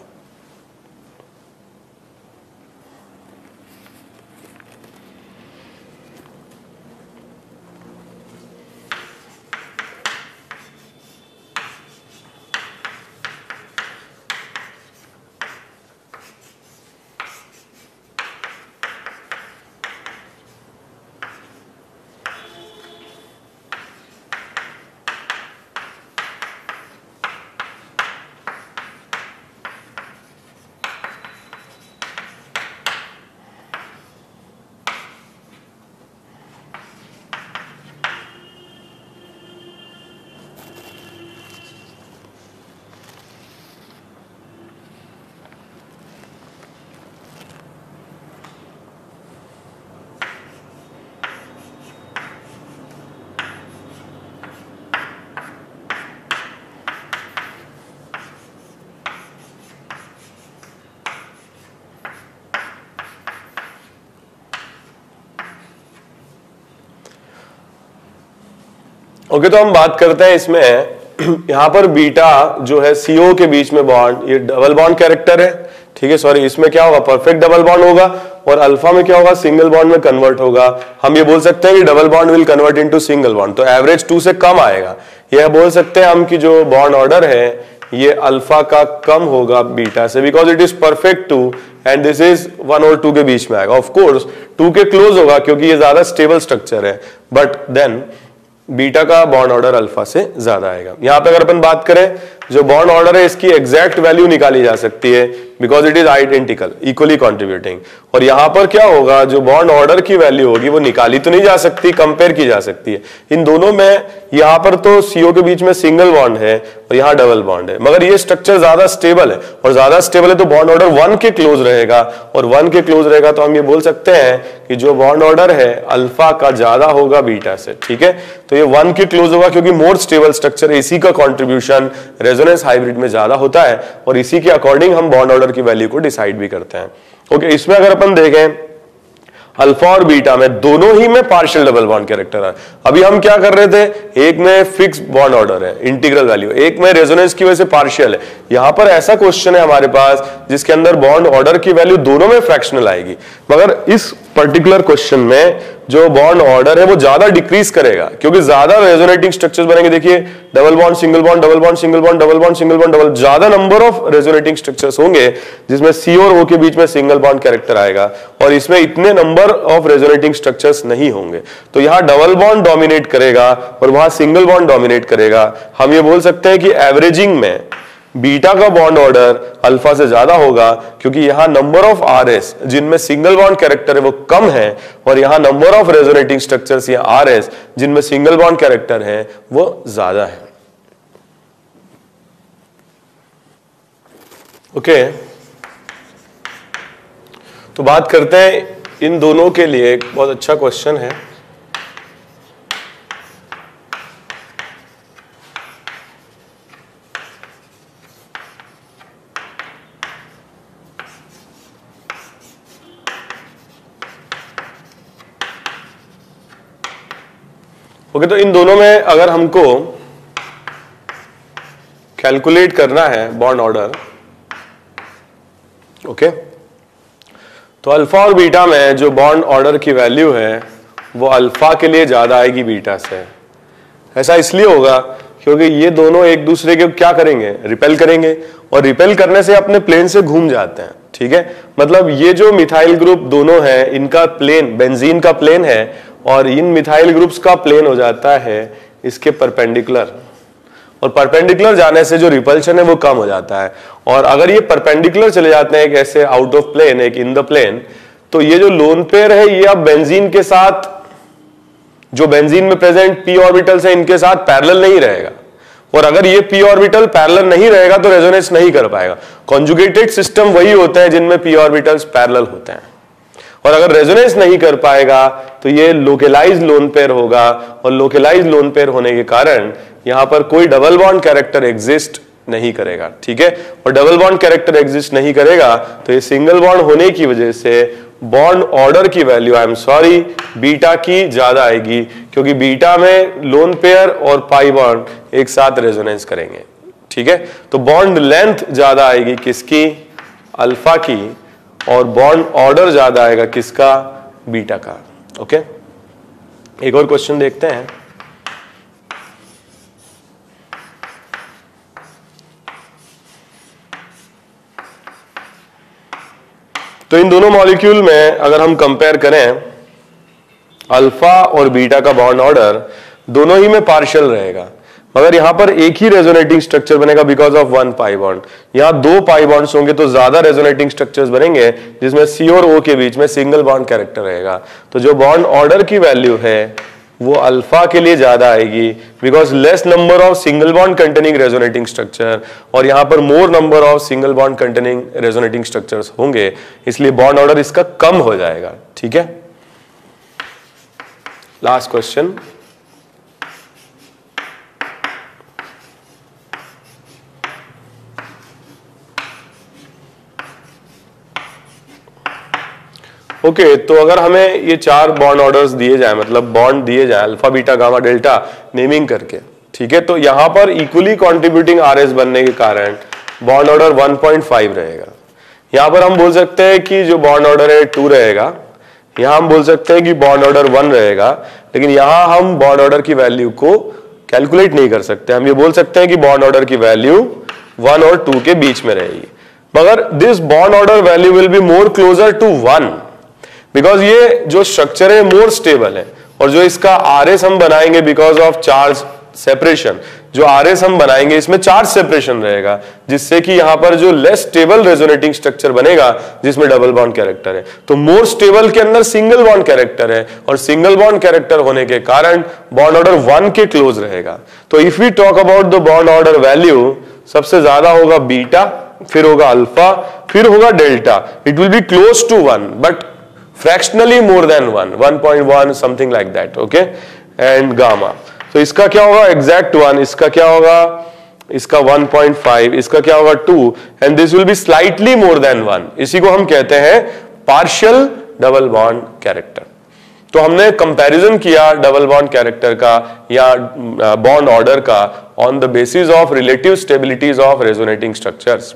ओके, तो हम बात करते हैं इसमें यहां पर बीटा जो है सीओ के बीच में बॉन्ड, ये डबल बॉन्ड कैरेक्टर है, ठीक है। सॉरी, इसमें क्या होगा, परफेक्ट डबल बॉन्ड होगा, और अल्फा में क्या होगा, सिंगल बॉन्ड में कन्वर्ट होगा। हम ये बोल सकते हैं कि double bond will convert into single bond, तो एवरेज 2 से कम आएगा। यह बोल सकते हैं हम कि जो बॉन्ड ऑर्डर है ये अल्फा का कम होगा बीटा से, because it is perfect 2 and this is 1 और 2 के बीच में आएगा। ऑफ कोर्स 2 के क्लोज होगा क्योंकि ये ज्यादा स्टेबल स्ट्रक्चर है, बट देन बीटा का बॉन्ड ऑर्डर अल्फा से ज्यादा आएगा। यहां पे अगर अपन बात करें, जो बॉन्ड ऑर्डर है इसकी एग्जैक्ट वैल्यू निकाली जा सकती है because it is identical, equally contributing. और यहां पर क्या होगा, जो बॉन्ड ऑर्डर की वैल्यू होगी वो निकाली तो नहीं जा सकती, कंपेयर की जा सकती है। इन दोनों में यहां पर तो सीओ के बीच में सिंगल बॉन्ड है और यहां डबल बॉन्ड है, मगर ये स्ट्रक्चर ज्यादा स्टेबल है, और ज्यादा स्टेबल है तो बॉन्ड ऑर्डर 1 के क्लोज रहेगा, और 1 के क्लोज रहेगा तो हम ये बोल सकते हैं कि जो बॉन्ड ऑर्डर है अल्फा का ज्यादा होगा बीटा से, ठीक है। तो ये 1 के क्लोज होगा क्योंकि मोर स्टेबल स्ट्रक्चर, इसी का कॉन्ट्रीब्यूशन रेजोनेंस हाइब्रिड में ज्यादा होता है, और इसी के अकॉर्डिंग हम बॉन्ड ऑर्डर की वैल्यू को डिसाइड भी करते हैं। ओके, इसमें अगर अपन देखें अल्फा और बीटा में दोनों ही में पार्शियल डबल बॉन्ड कैरेक्टर है। अभी हम क्या कर रहे थे, एक में फिक्स बॉन्ड ऑर्डर है, इंटीग्रल वैल्यू, एक में रेजोनेंस की वजह से पार्शियल है। यहां पर ऐसा क्वेश्चन है हमारे पास जिसके अंदर बॉन्ड ऑर्डर की वैल्यू दोनों में फ्रैक्शनल आएगी, मगर इस पर्टिकुलर क्वेश्चन में जो बॉन्ड ऑर्डर है वो ज्यादा डिक्रीज करेगा क्योंकि ज्यादा रेजोनेटिंग स्ट्रक्चर्स बनेंगे। देखिए, double bond single bond, double bond single bond, double bond single bond, double, ज्यादा नंबर ऑफ रेजोनेटिंग स्ट्रक्चर्स होंगे जिसमें सी और ओ के बीच में सिंगल बॉन्ड कैरेक्टर आएगा, और इसमें इतने नंबर ऑफ रेजोनेटिंग स्ट्रक्चर्स नहीं होंगे। तो यहां डबल बॉन्ड डोमिनेट करेगा और वहां सिंगल बॉन्ड डोमिनेट करेगा। हम ये बोल सकते हैं कि एवरेजिंग में बीटा का बॉन्ड ऑर्डर अल्फा से ज्यादा होगा क्योंकि यहां नंबर ऑफ आरएस जिनमें सिंगल बॉन्ड कैरेक्टर है वो कम है, और यहां नंबर ऑफ रेजोनेटिंग स्ट्रक्चर्स या आरएस जिनमें सिंगल बॉन्ड कैरेक्टर है वो ज्यादा है। ओके, तो बात करते हैं इन दोनों के लिए एक बहुत अच्छा क्वेश्चन है। ओके, तो इन दोनों में अगर हमको कैलकुलेट करना है बॉन्ड ऑर्डर, ओके, तो अल्फा और बीटा में जो बॉन्ड ऑर्डर की वैल्यू है वो अल्फा के लिए ज्यादा आएगी बीटा से। ऐसा इसलिए होगा क्योंकि ये दोनों एक दूसरे के क्या करेंगे, रिपेल करेंगे, और रिपेल करने से अपने प्लेन से घूम जाते हैं। ठीक है, मतलब ये जो मिथाइल ग्रुप दोनों है इनका प्लेन बेंजीन का प्लेन है और इन मिथाइल ग्रुप्स का प्लेन हो जाता है इसके परपेंडिकुलर, और परपेंडिकुलर जाने से जो रिपल्शन है वो कम हो जाता है। और अगर ये परपेंडिकुलर चले जाते हैं एक ऐसे आउट ऑफ प्लेन एक इन द प्लेन, तो ये जो लोन पेयर है ये अब बेंजीन के साथ, जो बेंजीन में प्रेजेंट p ऑर्बिटल्स है इनके साथ पैरेलल नहीं रहेगा, और अगर ये p ऑर्बिटल पैरेलल नहीं रहेगा तो रेजोनेंस नहीं कर पाएगा। कॉन्जुगेटेड सिस्टम वही होते हैं जिनमें p ऑर्बिटल्स पैरेलल होते हैं, और अगर रेजोनेंस नहीं कर पाएगा तो ये लोकेलाइज लोन पेयर होगा, और लोकेलाइज लोन पेयर होने के कारण यहां पर कोई डबल बॉन्ड कैरेक्टर एग्जिस्ट नहीं करेगा, ठीक है। और डबल बॉन्ड कैरेक्टर एग्जिस्ट नहीं करेगा तो ये सिंगल बॉन्ड होने की वजह से बॉन्ड ऑर्डर की value, I am sorry, beta की ज्यादा आएगी, क्योंकि बीटा में लोन पेयर और पाई बॉन्ड एक साथ रेजोनेंस करेंगे, ठीक है। तो बॉन्ड लेंथ ज्यादा आएगी किसकी, अल्फा की, और बॉन्ड ऑर्डर ज्यादा आएगा किसका, बीटा का। ओके, एक और क्वेश्चन देखते हैं। तो इन दोनों मॉलिक्यूल में अगर हम कंपेयर करें, अल्फा और बीटा का बॉन्ड ऑर्डर दोनों ही में पार्शियल रहेगा, मगर यहां पर एक ही रेजोनेटिंग स्ट्रक्चर बनेगा because of one pi bond. यहां दो पाई बॉन्ड्स होंगे तो ज्यादा रेजोनेटिंग स्ट्रक्चर्स बनेंगे जिसमें सी और ओ के बीच में सिंगल बॉन्ड कैरेक्टर रहेगा। तो जो बॉन्ड ऑर्डर की वैल्यू है वो अल्फा के लिए ज्यादा आएगी because less number of single bond containing resonating structure, और यहां पर मोर number of single bond containing resonating structures होंगे, इसलिए बॉन्ड ऑर्डर इसका कम हो जाएगा, ठीक है। लास्ट क्वेश्चन, ओके तो अगर हमें ये चार बॉन्ड ऑर्डर्स दिए जाए, मतलब बॉन्ड दिए जाए alpha beta gamma delta naming करके, ठीक है, तो यहां पर इक्वली कंट्रीब्यूटिंग आरएस बनने के कारण बॉन्ड ऑर्डर 1.5 रहेगा। यहां पर हम बोल सकते हैं कि जो बॉन्ड ऑर्डर है 2 रहेगा, यहां हम बोल सकते हैं कि बॉन्ड ऑर्डर 1 रहेगा, लेकिन यहां हम बॉन्ड ऑर्डर की वैल्यू को कैलकुलेट नहीं कर सकते। हम ये बोल सकते हैं कि बॉन्ड ऑर्डर की वैल्यू 1 और 2 के बीच में रहेगी, मगर this bond order value will be more closer to 1 because ये जो स्ट्रक्चर है मोर स्टेबल है, और जो इसका आरएस हम बनाएंगे बिकॉज ऑफ चार्ज सेपरेशन, जो आरएस हम बनाएंगे इसमें चार्ज सेपरेशन रहेगा, जिससे कि यहां पर जो लेस स्टेबल रेजोनेटिंग स्ट्रक्चर बनेगा जिसमें डबल बॉन्ड कैरेक्टर है, तो मोर स्टेबल के अंदर सिंगल बॉन्ड कैरेक्टर है, और सिंगल बॉन्ड कैरेक्टर होने के कारण बॉन्ड ऑर्डर 1 के क्लोज रहेगा। तो if we talk about the bond order value, सबसे ज्यादा होगा बीटा, फिर होगा अल्फा, फिर होगा delta. It will be close to 1 but fractionally more than 1, 1.1 something like that, okay, and gamma, तो इसका क्या होगा exact 1, इसका क्या होगा, इसका 1.5, इसका क्या होगा 2, and this will be slightly more than 1। इसी को हम कहते हैं partial double bond character। तो हमने कंपैरिजन किया डबल बॉन्ड कैरेक्टर का या बॉन्ड ऑर्डर का on the basis of relative stabilities of resonating structures,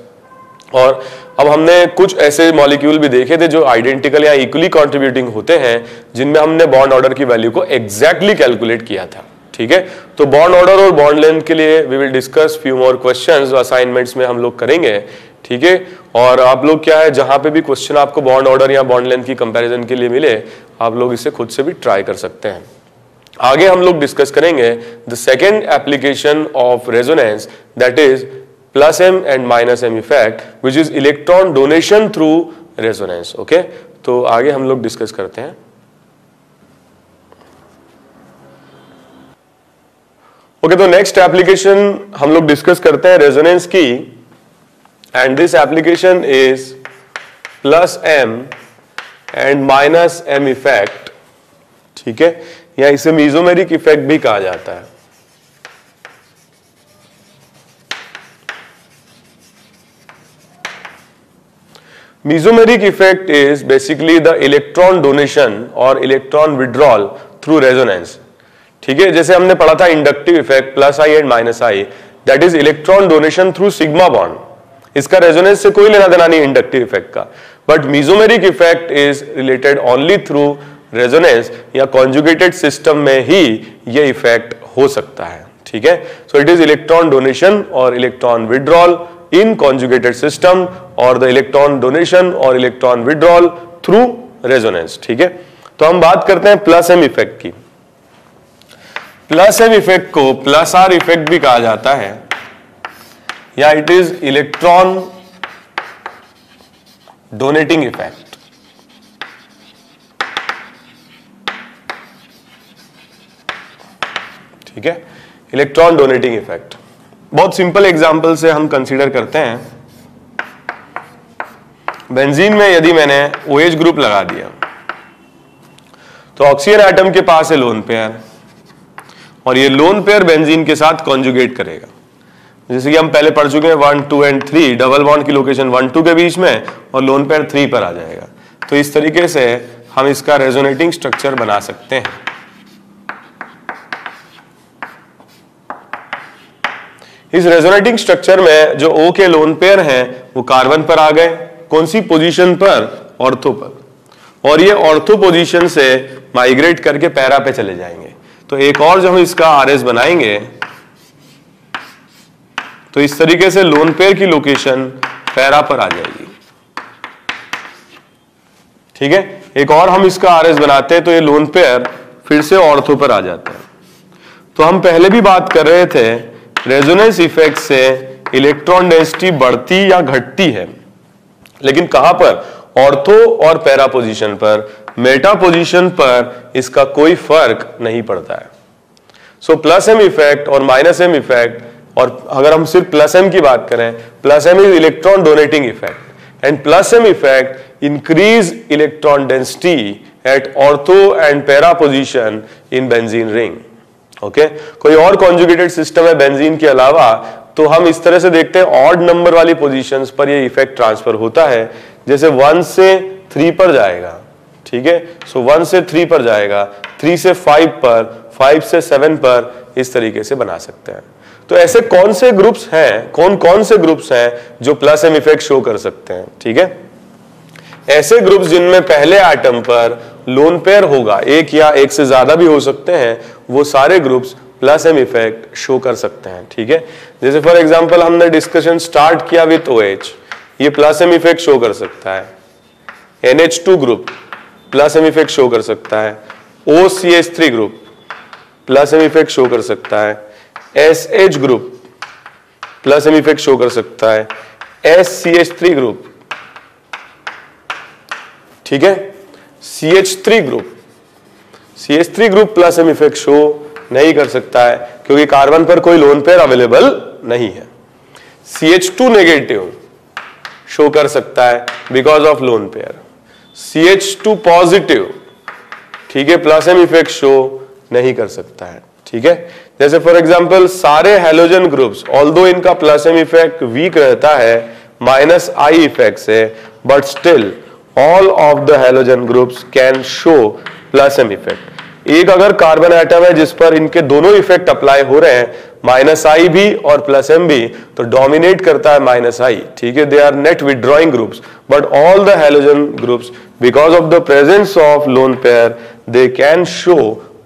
और अब हमने कुछ ऐसे मॉलिक्यूल भी देखे थे जो आइडेंटिकल या इक्वली कंट्रीब्यूटिंग होते हैं जिनमें हमने बॉन्ड ऑर्डर की वैल्यू को एग्जैक्टली कैलकुलेट किया था, ठीक है। तो बॉन्ड ऑर्डर और बॉन्ड लेंथ के लिए we will discuss few more questions, assignments में हम लोग करेंगे, ठीक है। और आप लोग क्या है, जहां पे भी क्वेश्चन आपको बॉन्ड ऑर्डर या बॉन्ड लेंथ की कंपैरिजन के लिए मिले, आप लोग इसे खुद से भी ट्राई कर सकते हैं। आगे हम लोग डिस्कस करेंगे the second application of resonance, that is plus m and minus m effect, which is electron donation through resonance, okay। तो आगे हम लोग डिस्कस करते हैं। ओके, तो नेक्स्ट एप्लीकेशन हम लोग डिस्कस करते हैं रेजोनेंस की, and this application is plus m and minus m effect, ठीक है, या इसे मीजोमेरिक इफेक्ट भी कहा जाता है। Mesomeric effect is basically the electron donation or electron withdrawal through resonance, ठीक है। जैसे हमने पढ़ा था inductive effect plus I and minus I, that is electron donation through sigma bond, इसका रेजोनेंस से कोई लेना देना नहीं इंडक्टिव इफेक्ट का, but mesomeric effect is related only through resonance, या कॉन्जुगेटेड सिस्टम में ही ये इफेक्ट हो सकता है, ठीक है। सो इट इज इलेक्ट्रॉन डोनेशन और इलेक्ट्रॉन विड्रॉल इन कॉन्जुगेटेड सिस्टम और द इलेक्ट्रॉन डोनेशन और इलेक्ट्रॉन विड्रॉल थ्रू रेजोनेंस। ठीक है, तो हम बात करते हैं प्लस एम इफेक्ट की। प्लस एम इफेक्ट को प्लस आर इफेक्ट भी कहा जाता है, या it is electron donating effect. ठीक है, इलेक्ट्रॉन डोनेटिंग इफेक्ट बहुत सिंपल एग्जांपल से हम कंसीडर करते हैं। बेंजीन में यदि मैंने OH ग्रुप लगा दिया तो ऑक्सीजन एटम के पास है लोन पेयर, और ये लोन पेयर बेंजीन के साथ कॉन्जुगेट करेगा। जैसे कि हम पहले पढ़ चुके हैं 1, 2 एंड 3, डबल बॉन्ड की लोकेशन 1, 2 के बीच में और लोन पेयर 3 पर आ जाएगा। तो इस तरीके से हम इसका रेजोनेटिंग स्ट्रक्चर बना सकते हैं। इस रेजोनेटिंग स्ट्रक्चर में जो O के लोन पेयर हैं वो कार्बन पर आ गए, कौन सी पोजीशन पर? ऑर्थो पर, और ये ऑर्थो पोजीशन से माइग्रेट करके पैरा पे चले जाएंगे। तो एक और जब हम इसका RS बनाएंगे तो इस तरीके से लोन पेयर की लोकेशन पैरा पर आ जाएगी। ठीक है, एक और हम इसका RS बनाते हैं तो ये लोन पेयर फिर से ऑर्थो पर आ जाता है। तो हम पहले भी बात कर रहे थे रेजोनेंस इफेक्ट से इलेक्ट्रॉन डेंसिटी बढ़ती या घटती है, लेकिन कहां पर? ऑर्थो और पैरा पोजीशन पर। मेटा पोजीशन पर इसका कोई फर्क नहीं पड़ता है। सो प्लस एम इफेक्ट और माइनस एम इफेक्ट, और अगर हम सिर्फ प्लस एम की बात करें, plus M is electron donating effect and plus M effect increase electron density at ortho and para position in benzene ring. Okay, कोई और कॉन्जुगेटेड सिस्टम है बेंजीन के अलावा तो हम इस तरह से देखते हैं ऑड नंबर वाली पोजीशंस पर ये इफेक्ट ट्रांसफर होता है। जैसे 1 से 3 पर जाएगा, ठीक है, सो 1 से 3 पर जाएगा, 3 से 5 पर, 5 से 7 पर, इस तरीके से बना सकते हैं। तो ऐसे कौन से ग्रुप्स हैं, कौन कौन से ग्रुप्स हैं जो प्लस एम इफेक्ट शो कर सकते हैं? ठीक है, ऐसे ग्रुप्स जिनमें पहले एटम पर लोन पेयर होगा, एक या एक से ज्यादा भी हो सकते हैं, वो सारे groups plus M effect show कर सकते हैं। ठीक है, जैसे फॉर एग्जांपल हमने डिस्कशन स्टार्ट किया विथ OH, ये प्लस एम इफेक्ट शो कर सकता है। NH2 group plus M effect show कर सकता है। OCH3 group plus M effect show कर सकता है। SH group plus M effect show कर सकता है। SCH3 ग्रुप, ठीक है, CH3 group, CH3 group plus M effect show नहीं कर सकता है क्योंकि कार्बन पर कोई लोन पेयर अवेलेबल नहीं है। CH2 नेगेटिव शो कर सकता है because of lone pair. CH2 positive, ठीक है, प्लस एम इफेक्ट शो नहीं कर सकता है। ठीक है, जैसे फॉर एग्जांपल सारे हैलोजन ग्रुप्स, ऑल्दो इनका प्लस एम इफेक्ट वीक रहता है -I इफेक्ट से, but still all of the halogen groups can show plus M effect. एक अगर कार्बन एटम है जिस पर इनके दोनों इफेक्ट अप्लाई हो रहे हैं, -I भी और प्लस एम भी, तो डोमिनेट करता है -I। ठीक है, they are net withdrawing groups, but all the halogen groups because of the presence of lone pair they can show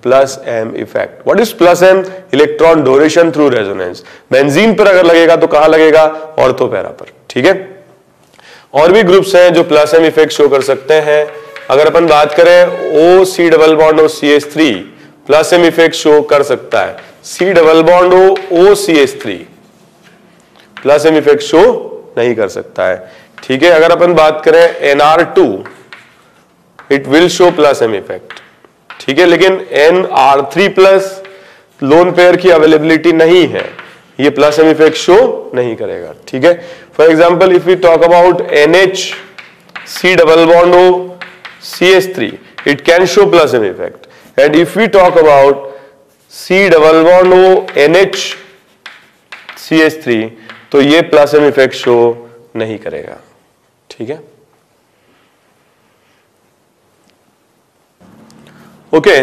plus M effect. What is plus M? Electron donation through resonance. Benzene पर अगर लगेगा तो कहां लगेगा? Ortho para पर। ठीक है, और भी ग्रुप्स हैं जो प्लस एम इफेक्ट शो कर सकते हैं। अगर अपन बात करें OC double bond OCH3 plus M effect show कर सकता है। C double bond OCH3 plus M effect show नहीं कर सकता है। ठीक है, अगर अपन बात करें NR2 it will show plus M effect. ठीक है, लेकिन NR3 प्लस लोन पेयर की अवेलेबिलिटी नहीं है, ये प्लस एम इफेक्ट शो नहीं करेगा। ठीक है, for example if we talk about NH double bond CH3 it can show plus M effect, and if we talk about C double bond O NH CH3 तो ये plus M effect show नहीं करेगा। ठीक है, okay,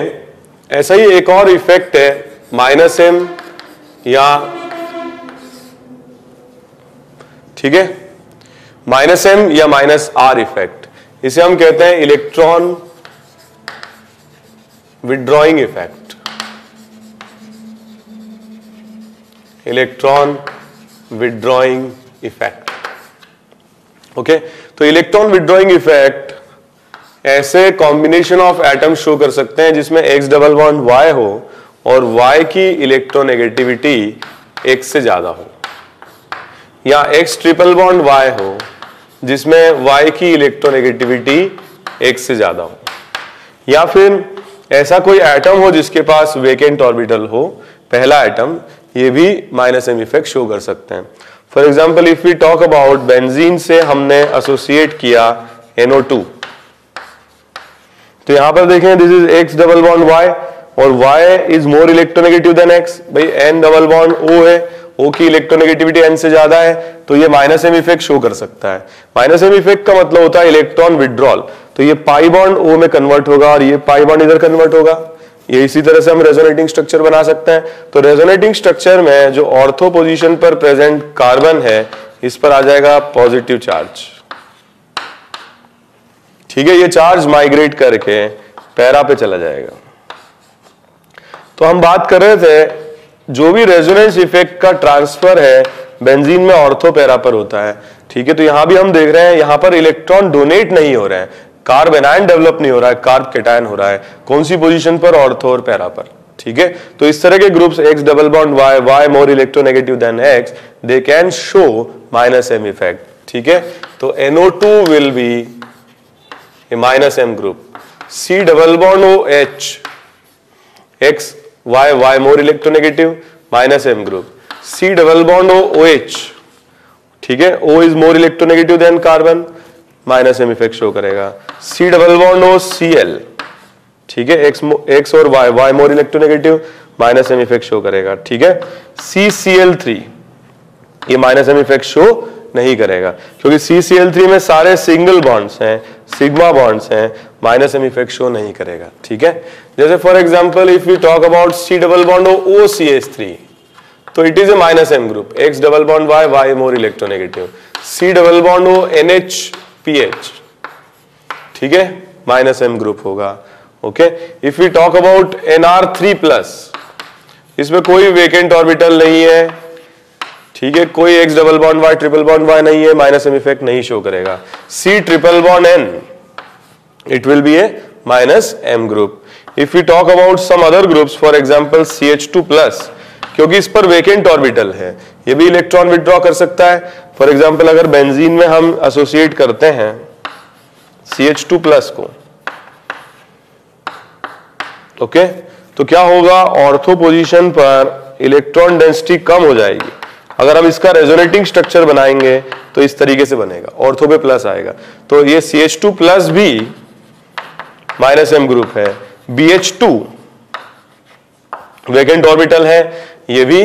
ऐसा ही एक और effect है -M या, ठीक है, -M या -R इफेक्ट। इसे हम कहते हैं electron withdrawing effect. Electron withdrawing effect. Okay, तो इलेक्ट्रॉन विड्रॉइंग इफेक्ट ऐसे कॉम्बिनेशन ऑफ एटम शो कर सकते हैं जिसमें x डबल बॉन्ड y हो और y की इलेक्ट्रोनेगेटिविटी x से ज्यादा हो, या x ट्रिपल बॉन्ड y हो जिसमें y की इलेक्ट्रोनेगेटिविटी x से ज्यादा हो, या फिर ऐसा कोई एटम हो जिसके पास वेकेंट ऑर्बिटल हो, पहला एटम, ये भी माइनस m इफेक्ट शो कर सकते हैं। For example if we talk about benzene से हमने एसोसिएट किया NO2, तो यहां पर देखें this is x double bond y और y is more electronegative than x। भाई n डबल बॉन्ड O है, O की इलेक्ट्रोनेगेटिविटी n से ज्यादा है, तो ये माइनस m इफेक्ट शो कर सकता है। माइनस m इफेक्ट का मतलब होता है इलेक्ट्रॉन विड्रॉल, तो ये पाई बॉन्ड O में कन्वर्ट होगा और ये पाई बॉन्ड इधर कन्वर्ट होगा। ये इसी तरह से हम रेजोनेटिंग स्ट्रक्चर बना सकते हैं। तो रेजोनेटिंग स्ट्रक्चर में जो ऑर्थो पोजीशन पर प्रेजेंट कार्बन है, इस पर आ जाएगा पॉजिटिव चार्ज। ठीक है, ये चार्ज माइग्रेट करके पैरा पे चला जाएगा। तो हम बात कर रहे थे जो भी रेजोनेंस इफेक्ट का ट्रांसफर है बेंजीन में ऑर्थो पैरा पर होता है। ठीक है, तो यहां भी हम देख रहे हैं यहां पर इलेक्ट्रॉन डोनेट नहीं हो रहे हैं, कार्ब एनायन डेवलप नहीं हो रहा है, कार्ब कैटायन हो रहा है। कौन सी पोजीशन पर? ऑर्थो और पैरा पर। ठीक है, तो इस तरह के groups x double bond y, y more electronegative than x, they can show minus m effect. ठीक है, तो NO2 will be a minus m group, C double bond OH, X Y Y more electronegative, minus m group, C double bond OH, ठीक है, O is more electronegative than carbon, minus m effect show करेगा। C double bond OCl, ठीक है, X और Y, Y more electronegative, minus m effect show करेगा। ठीक है, CCl3 ये माइनस m इफेक्ट शो नहीं करेगा क्योंकि CCl3 में सारे सिंगल बॉन्ड्स हैं, सिग्मा बॉन्ड्स हैं, माइनस m इफेक्ट शो नहीं करेगा। ठीक है, जैसे for example if you talk about C double bond OCH3, तो it is a minus m group, X double bond Y, Y more electronegative, C double bond NHPH, ठीक है, minus m group होगा। Okay, if you talk about NR3+, इसमें कोई vacant orbital नहीं है, ठीक है, कोई x double bond y triple bond y नहीं है, माइनस m इफेक्ट नहीं शो करेगा। C triple bond n, it will be a minus m group. If you talk about some other groups, for example CH2+, क्योंकि इस पर vacant orbital है, ये भी इलेक्ट्रॉन विड्रॉ कर सकता है। फॉर एग्जांपल अगर बेंजीन में हम एसोसिएट करते हैं CH2+ को, ओके, तो क्या होगा, ऑर्थो पोजीशन पर इलेक्ट्रॉन डेंसिटी कम हो जाएगी। अगर हम इसका रेजोनेटिंग स्ट्रक्चर बनाएंगे तो इस तरीके से बनेगा, ऑर्थो पे प्लस आएगा, तो ये CH2+ भी माइनस m ग्रुप है। BH2 वेकेंट ऑर्बिटल है, ये भी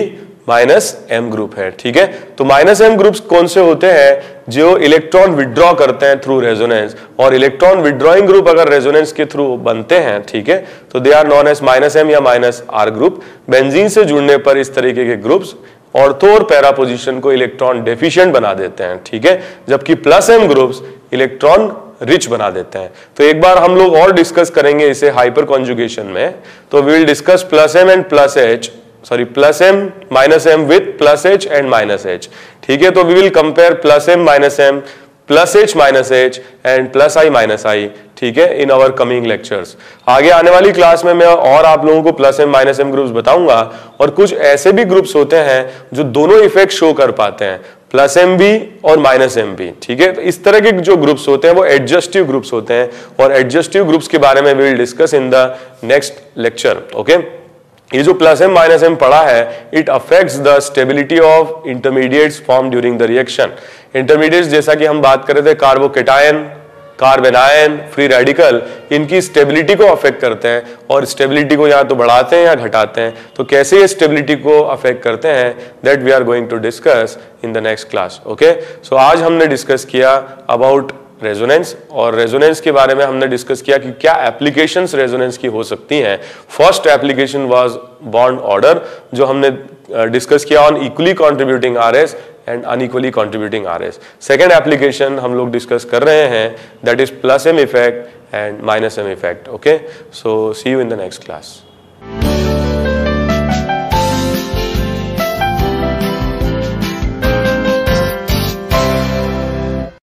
माइनस m ग्रुप है। ठीक है, तो माइनस m ग्रुप्स कौन से होते हैं? जो इलेक्ट्रॉन विड्रॉ करते हैं थ्रू रेजोनेंस, और इलेक्ट्रॉन विड्रॉइंग ग्रुप अगर रेजोनेंस के थ्रू बनते हैं, ठीक है, तो they are known as minus m या माइनस r ग्रुप। बेंजीन से जुड़ने पर इस तरीके के ग्रुप्स ऑर्थो और पैरा पोजीशन को इलेक्ट्रॉन डेफिशिएंट बना देते हैं। ठीक है, जबकि plus m groups electron rich बना देते हैं। तो एक बार हम लोग और डिस्कस करेंगे इसे हाइपर कॉन्जुगेशन में, तो we will discuss plus m and plus h, sorry plus m minus m with plus h and minus h। ठीक है, तो we will compare plus m minus m, plus h minus h and plus i minus i। ठीक है, in our coming lectures. आगे आने वाली class में मैं और आप लोगों को plus m minus m groups बताऊंगा, और कुछ ऐसे भी ग्रुप्स होते हैं जो दोनों इफेक्ट शो कर पाते हैं, प्लस m भी और माइनस m भी। ठीक है, तो इस तरह के जो ग्रुप्स होते हैं वो एडजस्टिव ग्रुप्स होते हैं, और एडजस्टिव ग्रुप्स के बारे में we will discuss in the next lecture. Okay, ये जो प्लस m माइनस m पढ़ा है, it affects the stability of intermediates form during the reaction. Intermediates जैसा कि हम बात कर रहे थे, कार्बोकेटायन, कार्बेनायन, फ्री रेडिकल, इनकी स्टेबिलिटी को अफेक्ट करते हैं, और स्टेबिलिटी को या तो बढ़ाते हैं या घटाते हैं। तो कैसे ये स्टेबिलिटी को अफेक्ट करते हैं, that we are going to discuss in the next class. Okay, so आज हमने डिस्कस किया अबाउट रेजोनेंस, और रेजोनेंस के बारे में हमने डिस्कस किया कि क्या एप्लीकेशंस रेजोनेंस की हो सकती हैं। First application was bond order, जो हमने डिस्कस किया on equally contributing RS and unequally contributing RS. Second application हम लोग डिस्कस कर रहे हैं, that is plus m effect and minus m effect. Okay, so see you in the next class.